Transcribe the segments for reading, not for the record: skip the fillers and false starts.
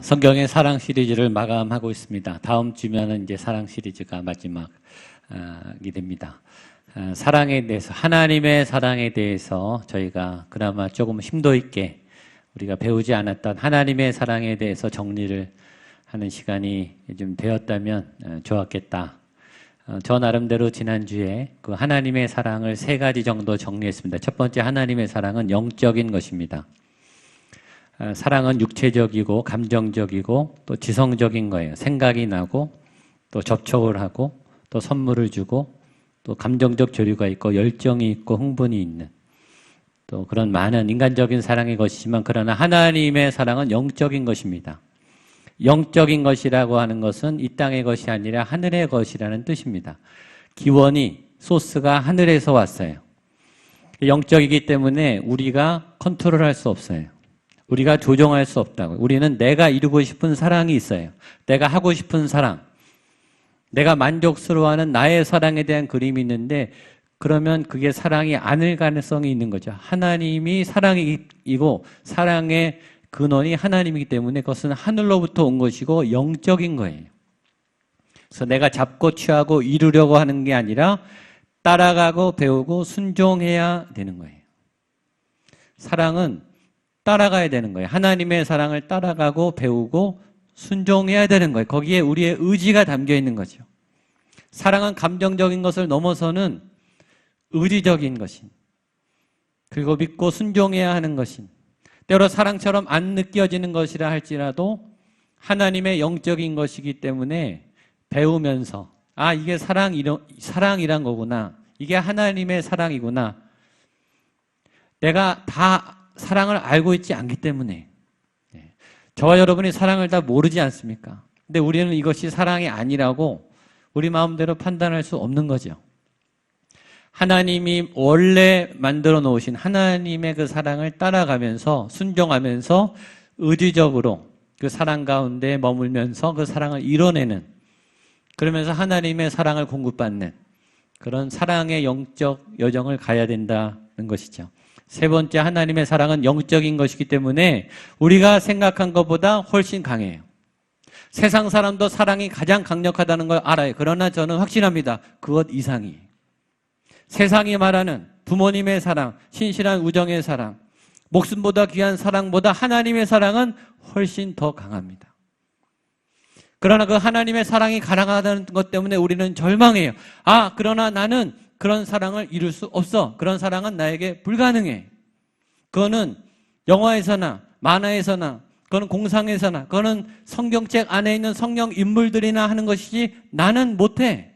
성경의 사랑 시리즈를 마감하고 있습니다. 다음 주면은 이제 사랑 시리즈가 마지막이 됩니다. 사랑에 대해서, 하나님의 사랑에 대해서 저희가 그나마 조금 심도 있게 우리가 배우지 하나님의 사랑에 대해서 정리를 하는 시간이 좀 되었다면 좋았겠다. 저 나름대로 지난주에 그 하나님의 사랑을 3가지 정도 정리했습니다. 첫 번째, 하나님의 사랑은 영적인 것입니다. 사랑은 육체적이고 감정적이고 또 지성적인 거예요. 생각이 나고 또 접촉을 하고 또 선물을 주고 또 감정적 교류가 있고 열정이 있고 흥분이 있는 또 그런 많은 인간적인 사랑의 것이지만, 그러나 하나님의 사랑은 영적인 것입니다. 영적인 것이라고 하는 것은 이 땅의 것이 아니라 하늘의 것이라는 뜻입니다. 기원이, 소스가 하늘에서 왔어요. 영적이기 때문에 우리가 컨트롤할 수 없어요. 우리가 조종할 수 없다고요. 우리는 내가 이루고 싶은 사랑이 있어요. 내가 하고 싶은 사랑, 내가 만족스러워하는 나의 사랑에 대한 그림이 있는데, 그러면 그게 사랑이 아닐 가능성이 있는 거죠. 하나님이 사랑이고 사랑의 근원이 하나님이기 때문에 그것은 하늘로부터 온 것이고 영적인 거예요. 그래서 내가 잡고 취하고 이루려고 하는 게 아니라 따라가고 배우고 순종해야 되는 거예요. 사랑은 따라가야 되는 거예요. 하나님의 사랑을 따라가고 배우고 순종해야 되는 거예요. 거기에 우리의 의지가 담겨 있는 거죠. 사랑은 감정적인 것을 넘어서는 의지적인 것인, 그리고 믿고 순종해야 하는 것인, 때로 사랑처럼 안 느껴지는 것이라 할지라도 하나님의 영적인 것이기 때문에 배우면서 이게 사랑이란 거구나, 이게 하나님의 사랑이구나, 내가 다 사랑을 알고 있지 않기 때문에, 저와 여러분이 사랑을 다 모르지 않습니까? 근데 우리는 이것이 사랑이 아니라고 우리 마음대로 판단할 수 없는 거죠. 하나님이 원래 만들어 놓으신 하나님의 그 사랑을 따라가면서 순종하면서 의지적으로 그 사랑 가운데 머물면서 그 사랑을 이뤄내는, 그러면서 하나님의 사랑을 공급받는 그런 사랑의 영적 여정을 가야 된다는 것이죠. 3번째, 하나님의 사랑은 영적인 것이기 때문에 우리가 생각한 것보다 훨씬 강해요. 세상 사람도 사랑이 가장 강력하다는 걸 알아요. 그러나 저는 확신합니다. 그것 이상이에요. 세상이 말하는 부모님의 사랑, 신실한 우정의 사랑, 목숨보다 귀한 사랑보다 하나님의 사랑은 훨씬 더 강합니다. 그러나 그 하나님의 사랑이 가능하다는 것 때문에 우리는 절망해요. 그러나 나는 그런 사랑을 이룰 수 없어. 그런 사랑은 나에게 불가능해. 그거는 영화에서나 만화에서나, 그거는 공상에서나, 그거는 성경책 안에 있는 성령 인물들이나 하는 것이지 나는 못해.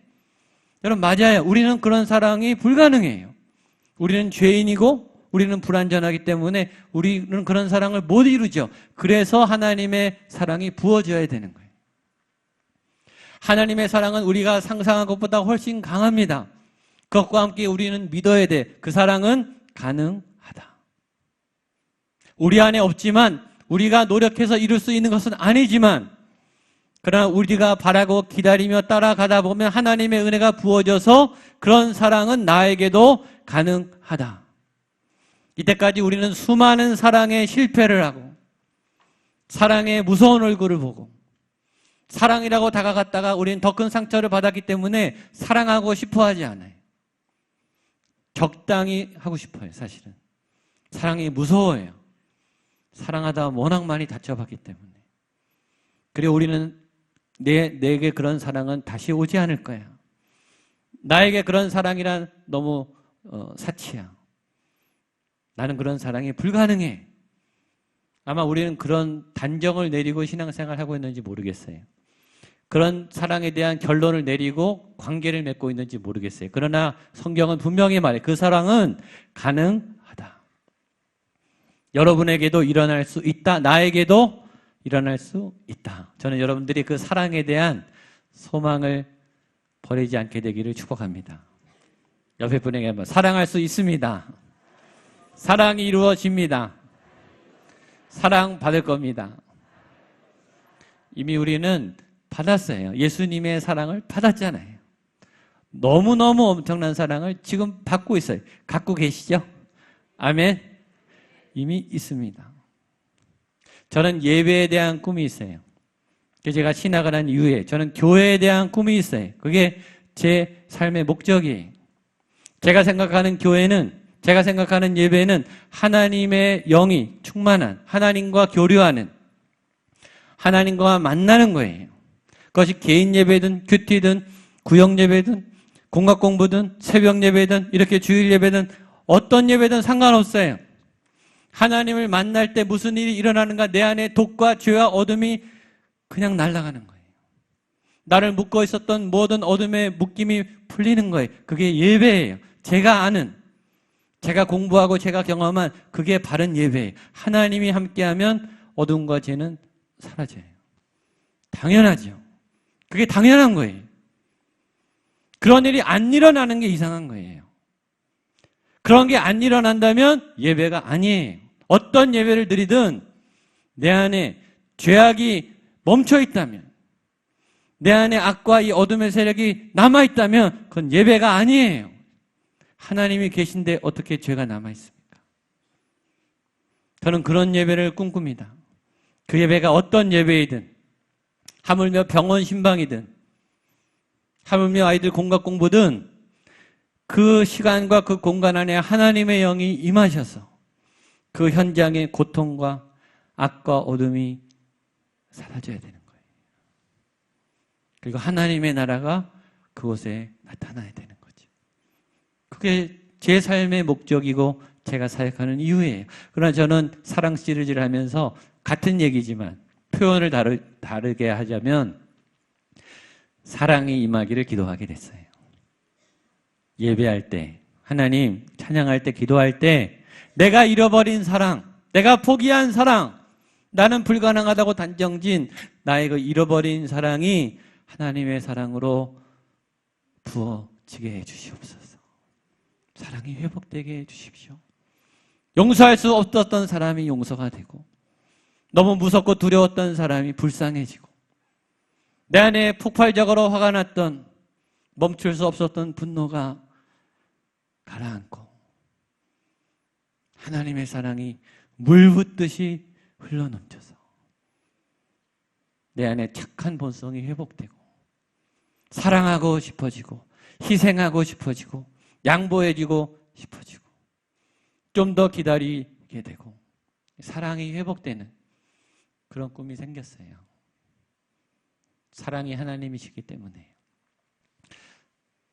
여러분, 맞아요. 우리는 그런 사랑이 불가능해요. 우리는 죄인이고 우리는 불완전하기 때문에 우리는 그런 사랑을 못 이루죠. 그래서 하나님의 사랑이 부어져야 되는 거예요. 하나님의 사랑은 우리가 상상한 것보다 훨씬 강합니다. 그것과 함께 우리는 믿어야 돼. 그 사랑은 가능하다. 우리 안에 없지만, 우리가 노력해서 이룰 수 있는 것은 아니지만, 그러나 우리가 바라고 기다리며 따라가다 보면 하나님의 은혜가 부어져서 그런 사랑은 나에게도 가능하다. 이때까지 우리는 수많은 사랑에 실패를 하고 사랑의 무서운 얼굴을 보고 사랑이라고 다가갔다가 우리는 더 큰 상처를 받았기 때문에 사랑하고 싶어 하지 않아요. 적당히 하고 싶어요. 사실은 사랑이 무서워요. 사랑하다 워낙 많이 다쳐봤기 때문에. 그리고 우리는 내게 그런 사랑은 다시 오지 않을 거야. 나에게 그런 사랑이란 너무 사치야. 나는 그런 사랑이 불가능해. 아마 우리는 그런 단정을 내리고 신앙생활을 하고 있는지 모르겠어요. 그런 사랑에 대한 결론을 내리고 관계를 맺고 있는지 모르겠어요. 그러나 성경은 분명히 말해, 그 사랑은 가능하다. 여러분에게도 일어날 수 있다. 나에게도 일어날 수 있다. 저는 여러분들이 그 사랑에 대한 소망을 버리지 않게 되기를 축복합니다. 옆에 분에게 한번, 사랑할 수 있습니다. 사랑이 이루어집니다. 사랑 받을 겁니다. 이미 우리는 받았어요. 예수님의 사랑을 받았잖아요. 너무너무 엄청난 사랑을 지금 받고 있어요. 갖고 계시죠? 아멘. 이미 있습니다. 저는 예배에 대한 꿈이 있어요. 제가 신학을 한 이후에 저는 교회에 대한 꿈이 있어요. 그게 제 삶의 목적이에요. 제가 생각하는 교회는, 제가 생각하는 예배는 하나님의 영이 충만한, 하나님과 교류하는, 하나님과 만나는 거예요. 그것이 개인 예배든 큐티든 구역 예배든 공각 공부든 새벽 예배든 이렇게 주일 예배든 어떤 예배든 상관없어요. 하나님을 만날 때 무슨 일이 일어나는가? 내 안에 독과 죄와 어둠이 그냥 날아가는 거예요. 나를 묶고 있었던 모든 어둠의 묶임이 풀리는 거예요. 그게 예배예요. 제가 아는, 제가 공부하고 제가 경험한 그게 바른 예배예요. 하나님이 함께하면 어둠과 죄는 사라져요. 당연하죠. 그게 당연한 거예요. 그런 일이 안 일어나는 게 이상한 거예요. 그런 게 안 일어난다면 예배가 아니에요. 어떤 예배를 드리든 내 안에 죄악이 멈춰 있다면, 내 안에 악과 이 어둠의 세력이 남아있다면 그건 예배가 아니에요. 하나님이 계신데 어떻게 죄가 남아있습니까? 저는 그런 예배를 꿈꿉니다. 그 예배가 어떤 예배이든, 하물며 병원 신방이든, 하물며 아이들 공각 공부든 그 시간과 그 공간 안에 하나님의 영이 임하셔서 그 현장의 고통과 악과 어둠이 사라져야 되는 거예요. 그리고 하나님의 나라가 그곳에 나타나야 되는 거죠. 그게 제 삶의 목적이고 제가 사역하는 이유예요. 그러나 저는 사랑 시리즈를 하면서 같은 얘기지만 표현을 다르게 하자면 사랑이 임하기를 기도하게 됐어요. 예배할 때, 하나님 찬양할 때, 기도할 때 내가 잃어버린 사랑, 내가 포기한 사랑, 나는 불가능하다고 단정진 나의 그 잃어버린 사랑이 하나님의 사랑으로 부어지게 해 주시옵소서. 사랑이 회복되게 해 주십시오. 용서할 수 없었던 사람이 용서가 되고, 너무 무섭고 두려웠던 사람이 불쌍해지고, 내 안에 폭발적으로 화가 났던, 멈출 수 없었던 분노가 가라앉고 하나님의 사랑이 물 붓듯이 흘러넘쳐서 내 안에 착한 본성이 회복되고 사랑하고 싶어지고 희생하고 싶어지고 양보해주고 싶어지고 좀 더 기다리게 되고 사랑이 회복되는 그런 꿈이 생겼어요. 사랑이 하나님이시기 때문에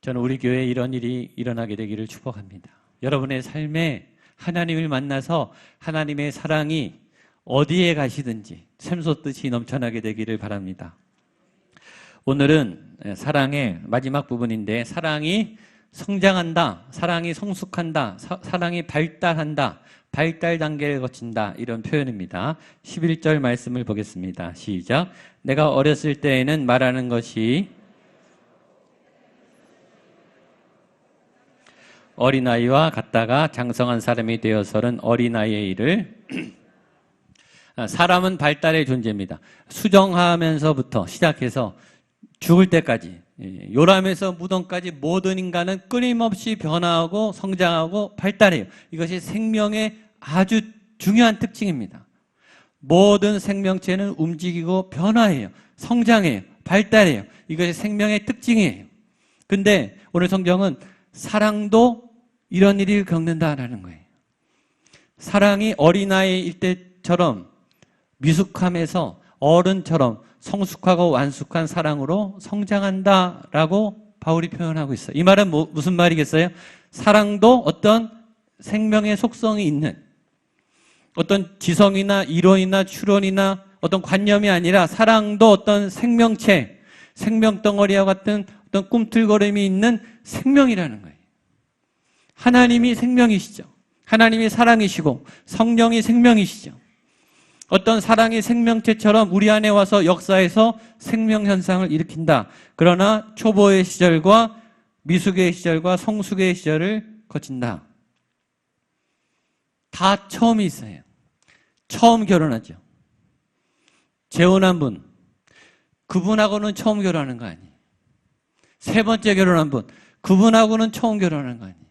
저는 우리 교회에 이런 일이 일어나게 되기를 축복합니다. 여러분의 삶에 하나님을 만나서 하나님의 사랑이 어디에 가시든지 샘솟듯이 넘쳐나게 되기를 바랍니다. 오늘은 사랑의 마지막 부분인데, 사랑이 성장한다, 사랑이 성숙한다, 사랑이 발달한다, 발달 단계를 거친다, 이런 표현입니다. 11절 말씀을 보겠습니다. 시작. 내가 어렸을 때에는 말하는 것이 어린아이와 같다가 장성한 사람이 되어서는 어린아이의 일을 사람은 발달의 존재입니다. 수정하면서부터 시작해서 죽을 때까지, 요람에서 무덤까지 모든 인간은 끊임없이 변화하고 성장하고 발달해요. 이것이 생명의 아주 중요한 특징입니다. 모든 생명체는 움직이고 변화해요. 성장해요. 발달해요. 이것이 생명의 특징이에요. 근데 오늘 성경은 사랑도 이런 일을 겪는다라는 거예요. 사랑이 어린아이일 때처럼 미숙함에서 어른처럼 성숙하고 완숙한 사랑으로 성장한다라고 바울이 표현하고 있어요. 이 말은 무슨 말이겠어요? 사랑도 어떤 생명의 속성이 있는, 어떤 지성이나 이론이나 추론이나 어떤 관념이 아니라 사랑도 어떤 생명체, 생명덩어리와 같은 어떤 꿈틀거림이 있는 생명이라는 거예요. 하나님이 생명이시죠. 하나님이 사랑이시고 성령이 생명이시죠. 어떤 사랑이 생명체처럼 우리 안에 와서 역사에서 생명 현상을 일으킨다. 그러나 초보의 시절과 미숙의 시절과 성숙의 시절을 거친다. 다 처음이 있어요. 처음 결혼하죠. 재혼한 분, 그분하고는 처음 결혼하는 거 아니에요. 세 번째 결혼한 분, 그분하고는 처음 결혼하는 거 아니에요.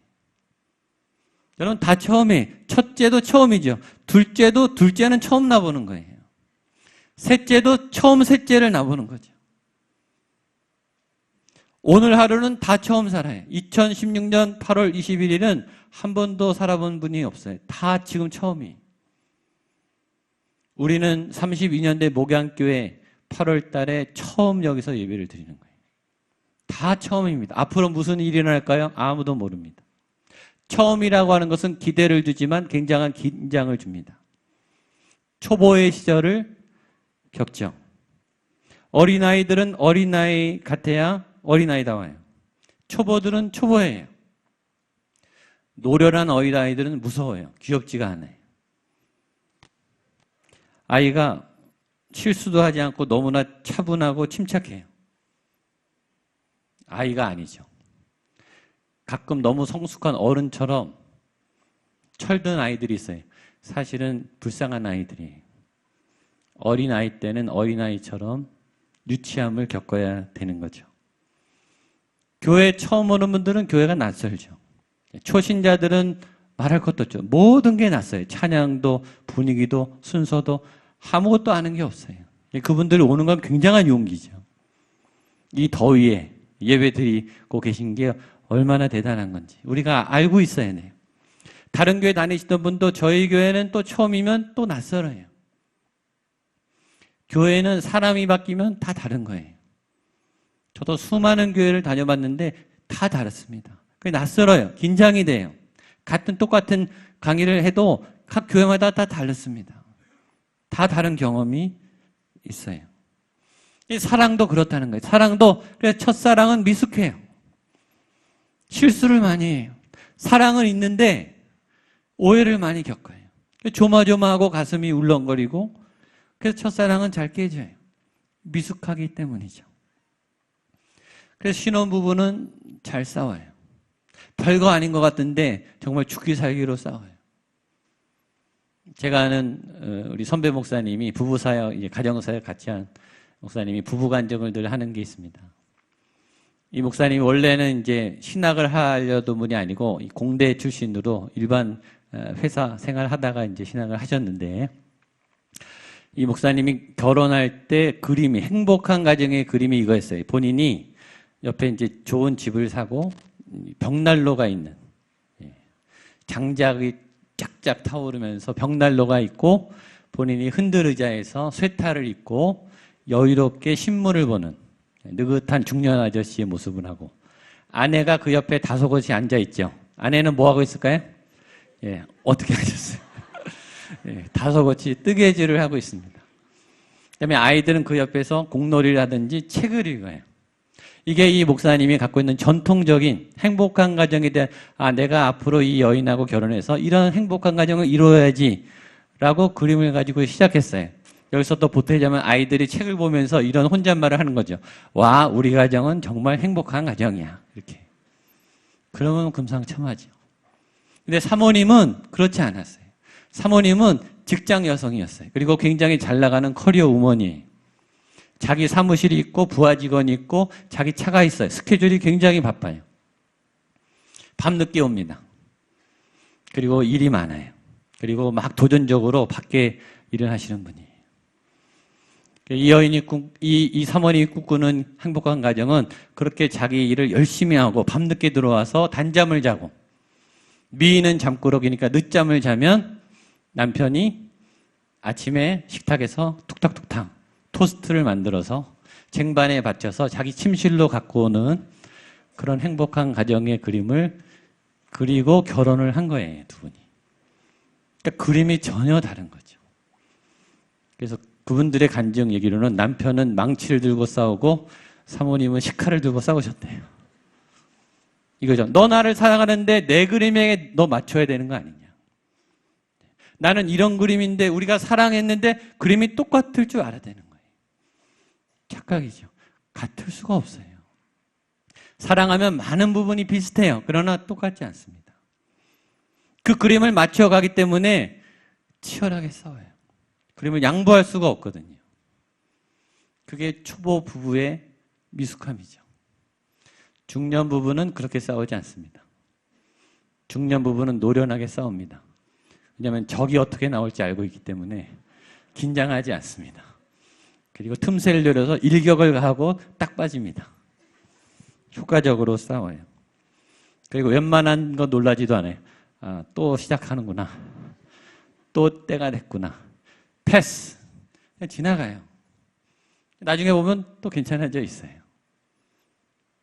여러분 다 처음이에요. 첫째도 처음이죠. 둘째는 처음 나보는 거예요. 셋째도 처음 셋째를 나보는 거죠. 오늘 하루는 다 처음 살아요. 2016년 8월 21일은 한 번도 살아본 분이 없어요. 다 지금 처음이에요. 우리는 32년대 목양교회 8월 달에 처음 여기서 예배를 드리는 거예요. 다 처음입니다. 앞으로 무슨 일이 일어날까요? 아무도 모릅니다. 처음이라고 하는 것은 기대를 주지만 굉장한 긴장을 줍니다. 초보의 시절을 겪죠. 어린아이들은 어린아이 같아야 어린아이다워요. 초보들은 초보예요. 노련한 어린아이들은 무서워요. 귀엽지가 않아요. 아이가 실수도 하지 않고 너무나 차분하고 침착해요. 아이가 아니죠. 가끔 너무 성숙한 어른처럼 철든 아이들이 있어요. 사실은 불쌍한 아이들이에요. 어린아이 때는 어린아이처럼 유치함을 겪어야 되는 거죠. 교회 처음 오는 분들은 교회가 낯설죠. 초신자들은 말할 것도 없죠. 모든 게 낯서요. 찬양도 분위기도 순서도 아무것도 아는 게 없어요. 그분들이 오는 건 굉장한 용기죠. 이 더위에 예배 드리고 계신 게 얼마나 대단한 건지 우리가 알고 있어야 돼요. 다른 교회 다니시던 분도 저희 교회는 또 처음이면 또 낯설어요. 교회는 사람이 바뀌면 다 다른 거예요. 저도 수많은 교회를 다녀봤는데 다 다릅니다. 그게 낯설어요. 긴장이 돼요. 똑같은 강의를 해도 각 교회마다 다 다릅니다. 다 다른 경험이 있어요. 이 사랑도 그렇다는 거예요. 사랑도 그래서 첫사랑은 미숙해요. 실수를 많이 해요. 사랑은 있는데 오해를 많이 겪어요. 조마조마하고 가슴이 울렁거리고 그래서 첫사랑은 잘 깨져요. 미숙하기 때문이죠. 그래서 신혼부부는 잘 싸워요. 별거 아닌 것 같은데 정말 죽기 살기로 싸워요. 제가 아는 우리 선배 목사님이 부부사역, 이제 가정사역 같이 한 목사님이 부부간증을 늘 하는 게 있습니다. 이 목사님이 원래는 이제 신학을 하려던 분이 아니고 공대 출신으로 일반 회사 생활하다가 이제 신학을 하셨는데 이 목사님이 결혼할 때 그림이 행복한 가정의 그림이 이거였어요. 본인이 옆에 이제 좋은 집을 사고 벽난로가 있는 장작이 쫙쫙 타오르면서 벽난로가 있고 본인이 흔들의자에서 쇠타를 입고 여유롭게 신문을 보는 느긋한 중년 아저씨의 모습을 하고 아내가 그 옆에 다소곳이 앉아있죠. 아내는 뭐 하고 있을까요? 예, 어떻게 하셨어요? 예, 다소곳이 뜨개질을 하고 있습니다. 그다음에 아이들은 그 옆에서 공놀이를 하든지 책을 읽어요. 이게 이 목사님이 갖고 있는 전통적인 행복한 가정에 대한 내가 앞으로 이 여인하고 결혼해서 이런 행복한 가정을 이루어야지 라고 그림을 가지고 시작했어요. 여기서 또 보태자면 아이들이 책을 보면서 이런 혼잣말을 하는 거죠. 와, 우리 가정은 정말 행복한 가정이야. 이렇게. 그러면 금상첨화죠. 근데 사모님은 그렇지 않았어요. 사모님은 직장 여성이었어요. 그리고 굉장히 잘 나가는 커리어 우먼이에요. 자기 사무실이 있고 부하 직원이 있고 자기 차가 있어요. 스케줄이 굉장히 바빠요. 밤늦게 옵니다. 그리고 일이 많아요. 그리고 막 도전적으로 밖에 일을 하시는 분이에요. 이 여인이 이 사모님이 꿈꾸는 행복한 가정은 그렇게 자기 일을 열심히 하고 밤늦게 들어와서 단잠을 자고 미인은 잠꾸러기니까 늦잠을 자면 남편이 아침에 식탁에서 툭탁툭탁 토스트를 만들어서 쟁반에 받쳐서 자기 침실로 갖고 오는 그런 행복한 가정의 그림을 그리고 결혼을 한 거예요, 두 분이. 그러니까 그림이 전혀 다른 거죠. 그래서 그분들의 간증 얘기로는 남편은 망치를 들고 싸우고 사모님은 식칼을 들고 싸우셨대요. 이거죠. 너 나를 사랑하는데 내 그림에 너 맞춰야 되는 거 아니냐. 나는 이런 그림인데 우리가 사랑했는데 그림이 똑같을 줄 알아야 되는 거예요. 착각이죠. 같을 수가 없어요. 사랑하면 많은 부분이 비슷해요. 그러나 똑같지 않습니다. 그 그림을 맞춰가기 때문에 치열하게 싸워요. 그림을 양보할 수가 없거든요. 그게 초보 부부의 미숙함이죠. 중년 부부는 그렇게 싸우지 않습니다. 중년 부부는 노련하게 싸웁니다. 왜냐하면 적이 어떻게 나올지 알고 있기 때문에 긴장하지 않습니다. 그리고 틈새를 노려서 일격을 하고 딱 빠집니다. 효과적으로 싸워요. 그리고 웬만한 거 놀라지도 않아요. 아, 또 시작하는구나. 또 때가 됐구나. 패스. 그냥 지나가요. 나중에 보면 또 괜찮아져 있어요.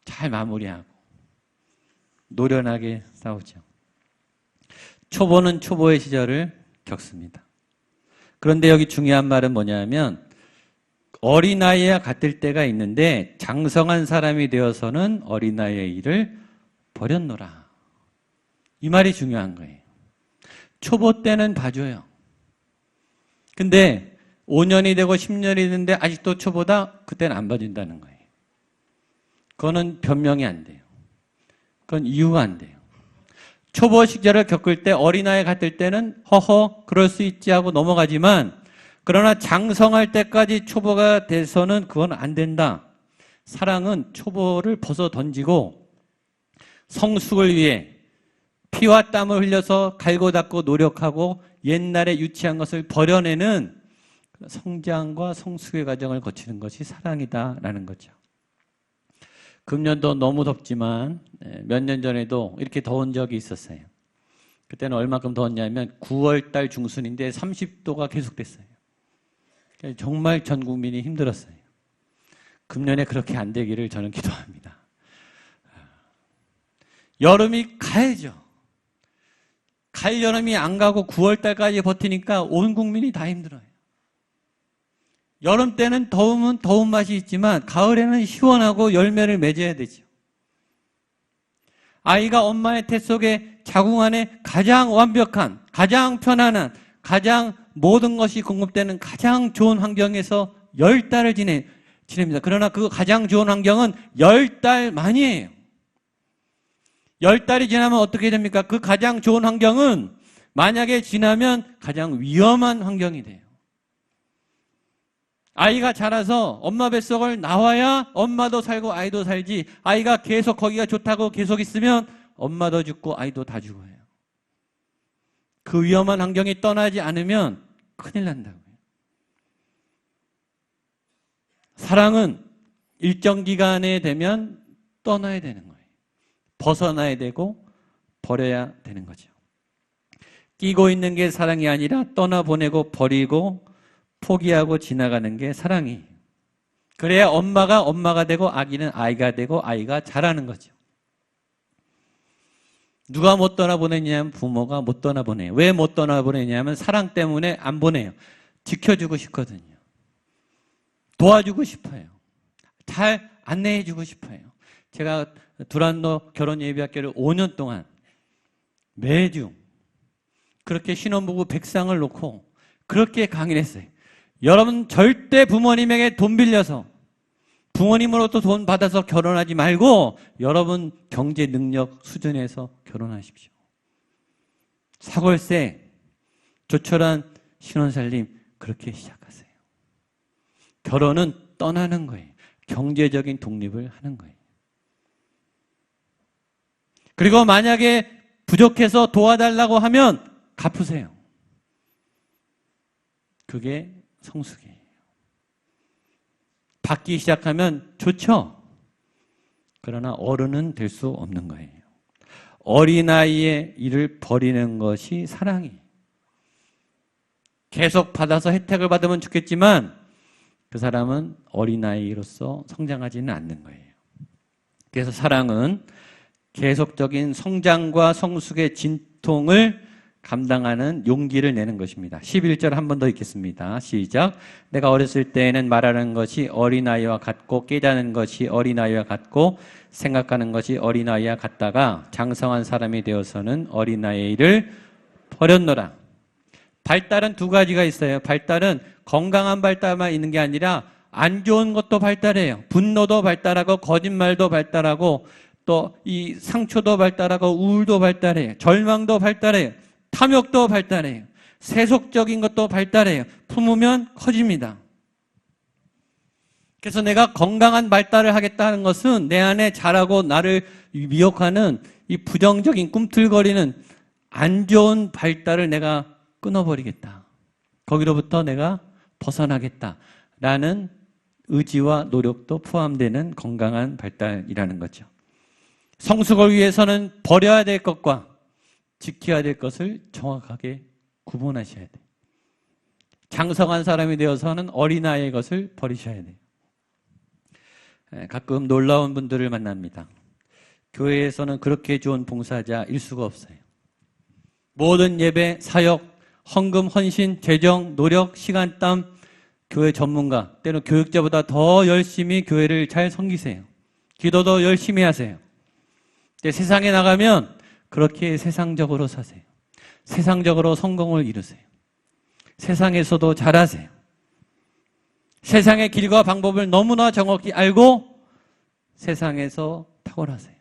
잘 마무리하고 노련하게 싸우죠. 초보는 초보의 시절을 겪습니다. 그런데 여기 중요한 말은 뭐냐면 어린아이와 같을 때가 있는데 장성한 사람이 되어서는 어린아이의 일을 버렸노라. 이 말이 중요한 거예요. 초보 때는 봐줘요. 근데 5년이 되고 10년이 됐는데 아직도 초보다? 그때는 안 봐준다는 거예요. 그거는 변명이 안 돼요. 그건 이유가 안 돼요. 초보 시절을 겪을 때 어린아이 같을 때는 허허 그럴 수 있지 하고 넘어가지만 그러나 장성할 때까지 초보가 돼서는 그건 안 된다. 사랑은 초보를 벗어 던지고 성숙을 위해 피와 땀을 흘려서 갈고 닦고 노력하고 옛날에 유치한 것을 버려내는 성장과 성숙의 과정을 거치는 것이 사랑이다라는 거죠. 금년도 너무 덥지만 몇 년 전에도 이렇게 더운 적이 있었어요. 그때는 얼마큼 더웠냐면 9월 달 중순인데 30도가 계속됐어요. 정말 전 국민이 힘들었어요. 금년에 그렇게 안 되기를 저는 기도합니다. 여름이 가야죠. 갈 여름이 안 가고 9월 달까지 버티니까 온 국민이 다 힘들어요. 여름 때는 더우면 더운 맛이 있지만 가을에는 시원하고 열매를 맺어야 되죠. 아이가 엄마의 태 속에 자궁 안에 가장 완벽한, 가장 편안한, 가장 모든 것이 공급되는 가장 좋은 환경에서 10달을 지냅니다. 그러나 그 가장 좋은 환경은 10달 만이에요. 10달이 지나면 어떻게 됩니까? 그 가장 좋은 환경은 만약에 지나면 가장 위험한 환경이 돼요. 아이가 자라서 엄마 뱃속을 나와야 엄마도 살고 아이도 살지, 아이가 계속 거기가 좋다고 계속 있으면 엄마도 죽고 아이도 다 죽어요. 그 위험한 환경이 떠나지 않으면 큰일 난다고요. 사랑은 일정 기간에 되면 떠나야 되는 거예요. 벗어나야 되고 버려야 되는 거죠. 끼고 있는 게 사랑이 아니라 떠나보내고 버리고 포기하고 지나가는 게 사랑이에요. 그래야 엄마가 되고 아기는 아이가 되고 아이가 자라는 거죠. 누가 못 떠나보내냐면 부모가 못 떠나보내요. 왜 못 떠나보내냐면 사랑 때문에 안 보내요. 지켜주고 싶거든요. 도와주고 싶어요. 잘 안내해주고 싶어요. 제가 두란노 결혼예비학교를 5년 동안 매주 그렇게 신혼부부 100상을 놓고 그렇게 강의를 했어요. 여러분 절대 부모님에게 돈 빌려서 부모님으로부터 돈 받아서 결혼하지 말고 여러분 경제 능력 수준에서 결혼하십시오. 사골세, 조촐한 신혼살림 그렇게 시작하세요. 결혼은 떠나는 거예요. 경제적인 독립을 하는 거예요. 그리고 만약에 부족해서 도와달라고 하면 갚으세요. 그게 성숙이에요. 받기 시작하면 좋죠. 그러나 어른은 될 수 없는 거예요. 어린아이의 일을 버리는 것이 사랑이에요. 계속 받아서 혜택을 받으면 좋겠지만 그 사람은 어린아이로서 성장하지는 않는 거예요. 그래서 사랑은 계속적인 성장과 성숙의 진통을 감당하는 용기를 내는 것입니다. 11절 한 번 더 읽겠습니다. 시작. 내가 어렸을 때에는 말하는 것이 어린아이와 같고 깨닫는 것이 어린아이와 같고 생각하는 것이 어린아이와 같다가 장성한 사람이 되어서는 어린아이의 일을 버렸노라. 발달은 두 가지가 있어요. 발달은 건강한 발달만 있는 게 아니라 안 좋은 것도 발달해요. 분노도 발달하고 거짓말도 발달하고 또 이 상처도 발달하고 우울도 발달해요. 절망도 발달해요. 탐욕도 발달해요. 세속적인 것도 발달해요. 품으면 커집니다. 그래서 내가 건강한 발달을 하겠다는 것은 내 안에 자라고 나를 미혹하는 이 부정적인 꿈틀거리는 안 좋은 발달을 내가 끊어버리겠다. 거기로부터 내가 벗어나겠다라는 의지와 노력도 포함되는 건강한 발달이라는 거죠. 성숙을 위해서는 버려야 될 것과 지켜야 될 것을 정확하게 구분하셔야 돼요. 장성한 사람이 되어서는 어린아이의 것을 버리셔야 돼요. 가끔 놀라운 분들을 만납니다. 교회에서는 그렇게 좋은 봉사자일 수가 없어요. 모든 예배, 사역, 헌금, 헌신, 재정, 노력, 시간, 땀, 교회 전문가, 때로 교육자보다 더 열심히 교회를 잘 섬기세요. 기도도 열심히 하세요. 근데 세상에 나가면 그렇게 세상적으로 사세요. 세상적으로 성공을 이루세요. 세상에서도 잘하세요. 세상의 길과 방법을 너무나 정확히 알고 세상에서 탁월하세요.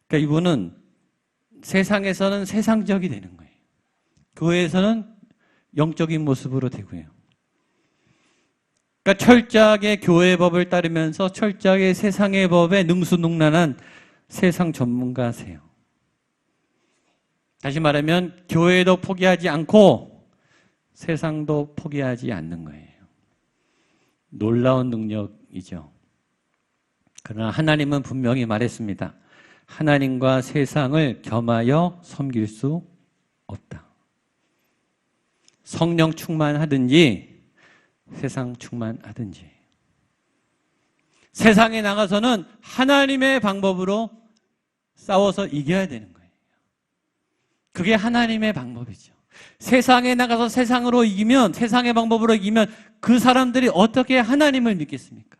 그러니까 이분은 세상에서는 세상적이 되는 거예요. 교회에서는 영적인 모습으로 되고요. 그러니까 철저하게 교회의 법을 따르면서 철저하게 세상의 법에 능수능란한 세상 전문가세요. 다시 말하면 교회도 포기하지 않고 세상도 포기하지 않는 거예요. 놀라운 능력이죠. 그러나 하나님은 분명히 말했습니다. 하나님과 세상을 겸하여 섬길 수 없다. 성령 충만하든지 세상 충만하든지. 세상에 나가서는 하나님의 방법으로 싸워서 이겨야 되는 거예요. 그게 하나님의 방법이죠. 세상에 나가서 세상으로 이기면, 세상의 방법으로 이기면 그 사람들이 어떻게 하나님을 믿겠습니까?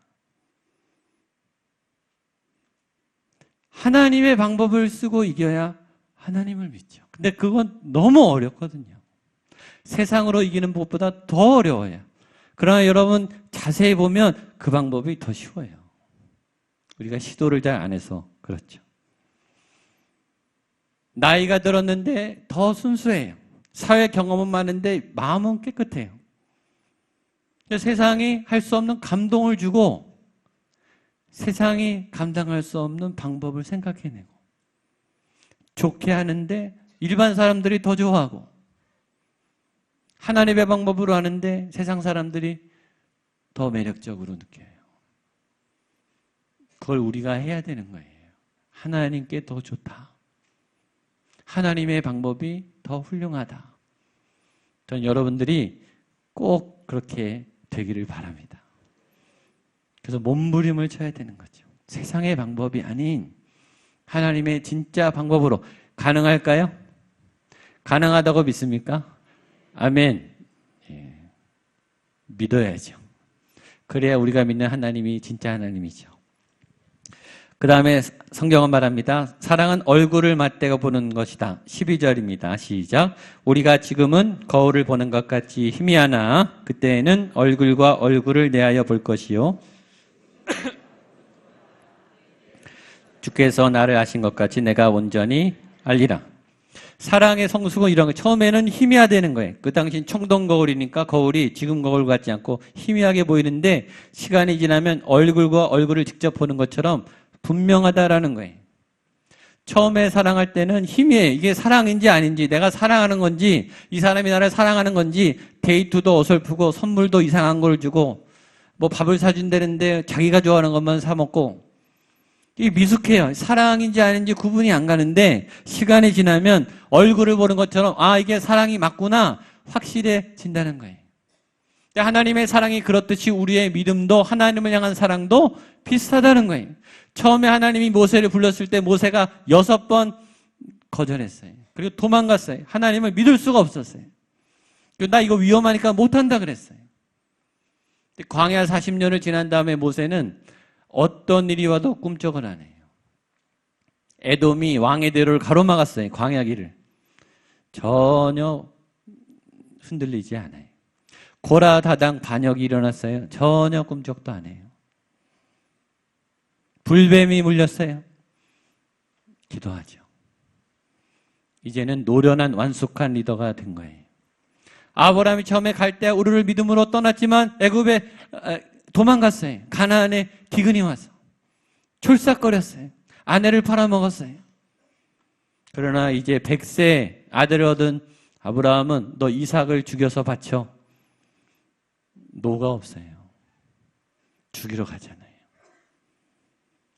하나님의 방법을 쓰고 이겨야 하나님을 믿죠. 근데 그건 너무 어렵거든요. 세상으로 이기는 것보다 더 어려워요. 그러나 여러분 자세히 보면 그 방법이 더 쉬워요. 우리가 시도를 잘 안 해서 그렇죠. 나이가 들었는데 더 순수해요. 사회 경험은 많은데 마음은 깨끗해요. 세상이 할 수 없는 감동을 주고 세상이 감당할 수 없는 방법을 생각해내고 좋게 하는데 일반 사람들이 더 좋아하고 하나님의 방법으로 하는데 세상 사람들이 더 매력적으로 느껴요. 그걸 우리가 해야 되는 거예요. 하나님께 더 좋다. 하나님의 방법이 더 훌륭하다. 전 여러분들이 꼭 그렇게 되기를 바랍니다. 그래서 몸부림을 쳐야 되는 거죠. 세상의 방법이 아닌 하나님의 진짜 방법으로. 가능할까요? 가능하다고 믿습니까? 아멘. 예. 믿어야죠. 그래야 우리가 믿는 하나님이 진짜 하나님이죠. 그 다음에 성경은 말합니다. 사랑은 얼굴을 맞대고 보는 것이다. 12절입니다. 시작. 우리가 지금은 거울을 보는 것 같이 희미하나 그때에는 얼굴과 얼굴을 대하여 볼 것이요. 주께서 나를 아신 것 같이 내가 온전히 알리라. 사랑의 성숙은 이런 거. 처음에는 희미하다는 거예요. 그 당시 청동 거울이니까 거울이 지금 거울 같지 않고 희미하게 보이는데 시간이 지나면 얼굴과 얼굴을 직접 보는 것처럼 분명하다라는 거예요. 처음에 사랑할 때는 희미해. 이게 사랑인지 아닌지, 내가 사랑하는 건지, 이 사람이 나를 사랑하는 건지, 데이트도 어설프고 선물도 이상한 걸 주고 뭐 밥을 사준다는데 자기가 좋아하는 것만 사 먹고 이게 미숙해요. 사랑인지 아닌지 구분이 안 가는데 시간이 지나면 얼굴을 보는 것처럼 아 이게 사랑이 맞구나 확실해진다는 거예요. 하나님의 사랑이 그렇듯이 우리의 믿음도 하나님을 향한 사랑도 비슷하다는 거예요. 처음에 하나님이 모세를 불렀을 때 모세가 6번 거절했어요. 그리고 도망갔어요. 하나님을 믿을 수가 없었어요. 나 이거 위험하니까 못한다 그랬어요. 광야 40년을 지난 다음에 모세는 어떤 일이 와도 꿈쩍을 안 해요. 에돔이 왕의 대로를 가로막았어요. 광야 길을. 전혀 흔들리지 않아요. 고라 다당 반역이 일어났어요. 전혀 꿈쩍도 안 해요. 불뱀이 물렸어요. 기도하죠. 이제는 노련한 완숙한 리더가 된 거예요. 아브라함이 처음에 갈 때 우르를 믿음으로 떠났지만 애굽에 도망갔어요. 가나안에 기근이 와서 촐싹거렸어요. 아내를 팔아먹었어요. 그러나 이제 100세 아들을 얻은 아브라함은 너 이삭을 죽여서 바쳐. 노가 없어요. 죽이러 가잖아요.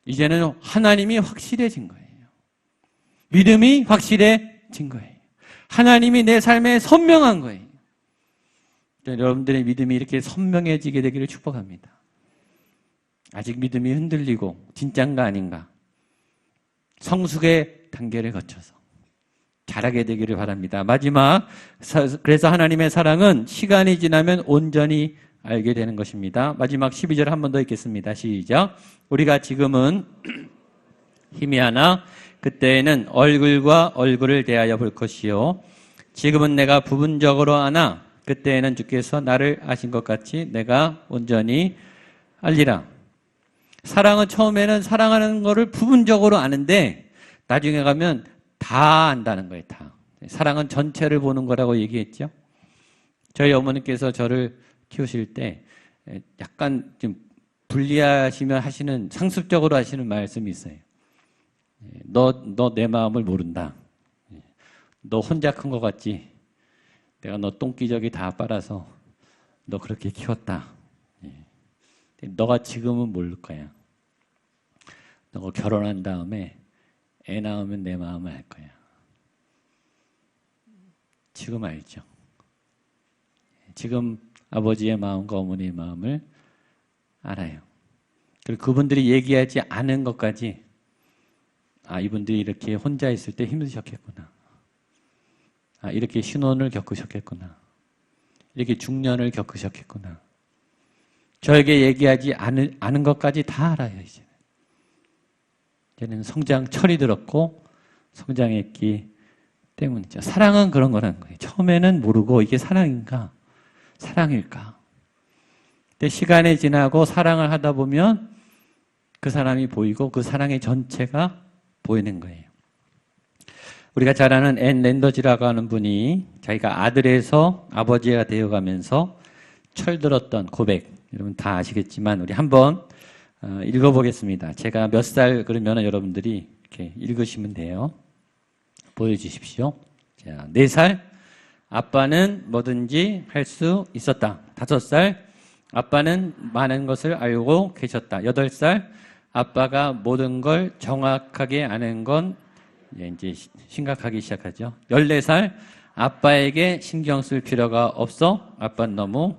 이제는 하나님이 확실해진 거예요. 믿음이 확실해진 거예요. 하나님이 내 삶에 선명한 거예요. 여러분들의 믿음이 이렇게 선명해지게 되기를 축복합니다. 아직 믿음이 흔들리고 진짠가 아닌가 성숙의 단계를 거쳐서 잘하게 되기를 바랍니다. 마지막, 그래서 하나님의 사랑은 시간이 지나면 온전히 알게 되는 것입니다. 마지막 12절 한 번 더 읽겠습니다. 시작. 우리가 지금은 희미하나 그때에는 얼굴과 얼굴을 대하여 볼 것이요 지금은 내가 부분적으로 아나 그때에는 주께서 나를 아신 것 같이 내가 온전히 알리라. 사랑은 처음에는 사랑하는 거를 부분적으로 아는데 나중에 가면 다 안다는 거예요. 다. 사랑은 전체를 보는 거라고 얘기했죠. 저희 어머니께서 저를 키우실 때 약간 좀 분리하시면 하시는, 상습적으로 하시는 말씀이 있어요. 너 내 마음을 모른다. 너 혼자 큰 것 같지? 내가 너 똥기저귀 다 빨아서 너 그렇게 키웠다. 너가 지금은 모를 거야. 너가 결혼한 다음에 애 낳으면 내 마음을 알 거야. 지금 알죠? 지금 아버지의 마음과 어머니의 마음을 알아요. 그리고 그분들이 얘기하지 않은 것까지 이분들이 이렇게 혼자 있을 때 힘드셨겠구나. 이렇게 신혼을 겪으셨겠구나. 이렇게 중년을 겪으셨겠구나. 저에게 얘기하지 않은 것까지 다 알아요, 이제는. 이제는 성장철이 들었고 성장했기 때문이죠. 사랑은 그런 거라는 거예요. 처음에는 모르고 이게 사랑인가? 사랑일까? 근데 시간이 지나고 사랑을 하다 보면 그 사람이 보이고 그 사랑의 전체가 보이는 거예요. 우리가 잘 아는 앤 랜더지라고 하는 분이 자기가 아들에서 아버지가 되어가면서 철들었던 고백, 여러분 다 아시겠지만 우리 한번 읽어보겠습니다. 제가 몇 살 그러면 여러분들이 이렇게 읽으시면 돼요. 보여주십시오. 자, 4살, 아빠는 뭐든지 할 수 있었다. 5살, 아빠는 많은 것을 알고 계셨다. 8살, 아빠가 모든 걸 정확하게 아는 건 이제 심각하기 시작하죠. 14살, 아빠에게 신경 쓸 필요가 없어. 아빠는 너무.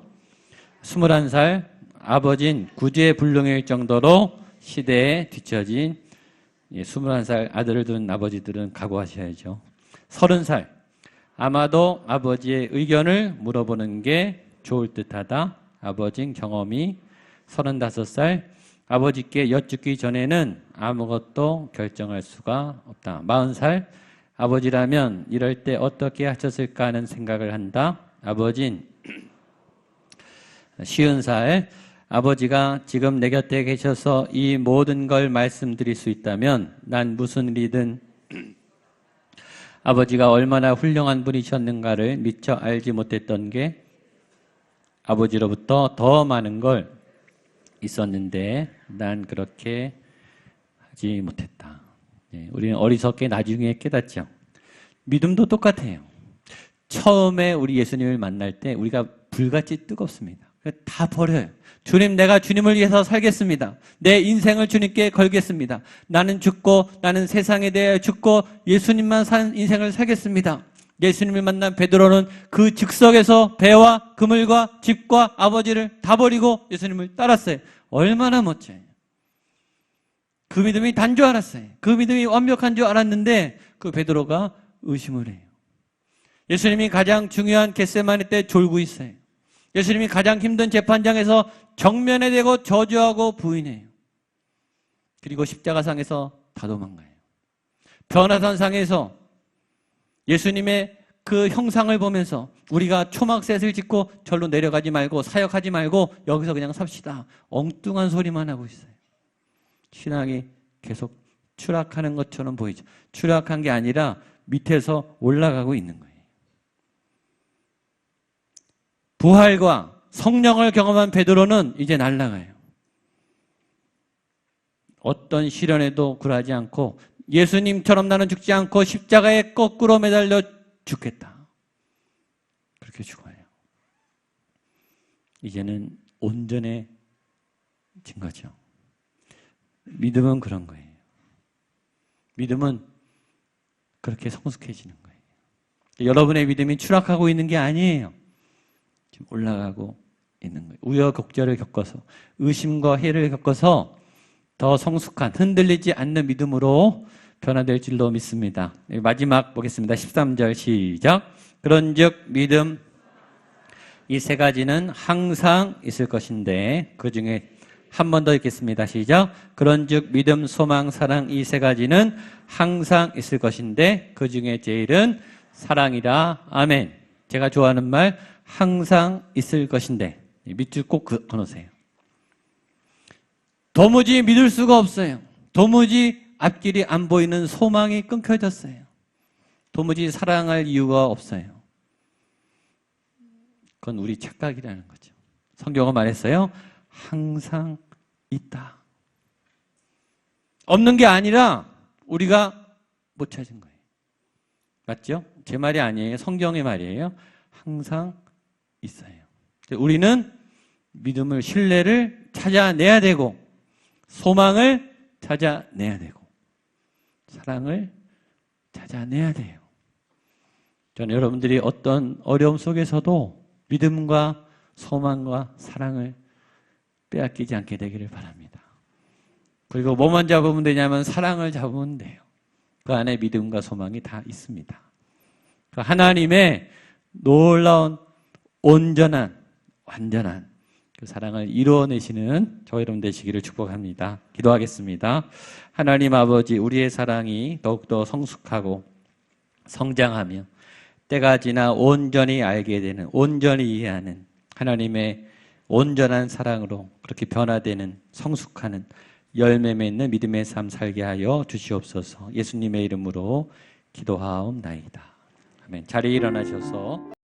21살, 아버진 구제불능일 정도로 시대에 뒤처진 21살 아들을 둔 아버지들은 각오하셔야죠. 30살, 아마도 아버지의 의견을 물어보는 게 좋을 듯하다. 아버진 경험이. 35살, 아버지께 여쭙기 전에는 아무것도 결정할 수가 없다. 40살, 아버지라면 이럴 때 어떻게 하셨을까 하는 생각을 한다. 아버진 50살, 아버지가 지금 내 곁에 계셔서 이 모든 걸 말씀드릴 수 있다면 난 무슨 일이든 아버지가 얼마나 훌륭한 분이셨는가를 미처 알지 못했던 게 아버지로부터 더 많은 걸 있었는데 난 그렇게 하지 못했다. 우리는 어리석게 나중에 깨닫죠. 믿음도 똑같아요. 처음에 우리 예수님을 만날 때 우리가 불같이 뜨겁습니다. 다 버려요. 주님, 내가 주님을 위해서 살겠습니다. 내 인생을 주님께 걸겠습니다. 나는 죽고 나는 세상에 대해 죽고 예수님만 산 인생을 살겠습니다. 예수님을 만난 베드로는 그 즉석에서 배와 그물과 집과 아버지를 다 버리고 예수님을 따랐어요. 얼마나 멋져요. 그 믿음이 단 줄 알았어요. 그 믿음이 완벽한 줄 알았는데 그 베드로가 의심을 해요. 예수님이 가장 중요한 겟세마네 때 졸고 있어요. 예수님이 가장 힘든 재판장에서 정면에 대고 저주하고 부인해요. 그리고 십자가상에서 다 도망가요. 변화산상에서 예수님의 그 형상을 보면서 우리가 초막셋을 짓고 절로 내려가지 말고 사역하지 말고 여기서 그냥 삽시다. 엉뚱한 소리만 하고 있어요. 신앙이 계속 추락하는 것처럼 보이죠. 추락한 게 아니라 밑에서 올라가고 있는 거예요. 부활과 성령을 경험한 베드로는 이제 날아가요. 어떤 시련에도 굴하지 않고 예수님처럼 나는 죽지 않고 십자가에 거꾸로 매달려 죽겠다. 그렇게 죽어요. 이제는 온전해진 거죠. 믿음은 그런 거예요. 믿음은 그렇게 성숙해지는 거예요. 여러분의 믿음이 추락하고 있는 게 아니에요. 지금 올라가고 있는 거예요. 우여곡절을 겪어서, 의심과 해를 겪어서 더 성숙한, 흔들리지 않는 믿음으로 변화될 줄로 믿습니다. 마지막 보겠습니다. 13절 시작. 그런즉 믿음 이 세 가지는 항상 있을 것인데 그 중에 한 번 더 읽겠습니다. 시작. 그런즉 믿음, 소망, 사랑 이 세 가지는 항상 있을 것인데 그 중에 제일은 사랑이다. 아멘. 제가 좋아하는 말 항상 있을 것인데 밑줄 꼭 그어놓으세요. 도무지 믿을 수가 없어요. 도무지 앞길이 안 보이는 소망이 끊겨졌어요. 도무지 사랑할 이유가 없어요. 그건 우리 착각이라는 거죠. 성경은 말했어요. 항상 있다. 없는 게 아니라 우리가 못 찾은 거예요. 맞죠? 제 말이 아니에요. 성경의 말이에요. 항상 있어요. 우리는 믿음을, 신뢰를 찾아내야 되고 소망을 찾아내야 되고 사랑을 찾아내야 돼요. 저는 여러분들이 어떤 어려움 속에서도 믿음과 소망과 사랑을 빼앗기지 않게 되기를 바랍니다. 그리고 뭐만 잡으면 되냐면 사랑을 잡으면 돼요. 그 안에 믿음과 소망이 다 있습니다. 하나님의 놀라운 온전한 완전한 그 사랑을 이루어내시는 저 여러분 되시기를 축복합니다. 기도하겠습니다. 하나님 아버지, 우리의 사랑이 더욱더 성숙하고 성장하며 때가 지나 온전히 알게 되는, 온전히 이해하는 하나님의 온전한 사랑으로 그렇게 변화되는, 성숙하는, 열매 맺는 믿음의 삶 살게 하여 주시옵소서. 예수님의 이름으로 기도하옵나이다. 아멘. 자리에 일어나셔서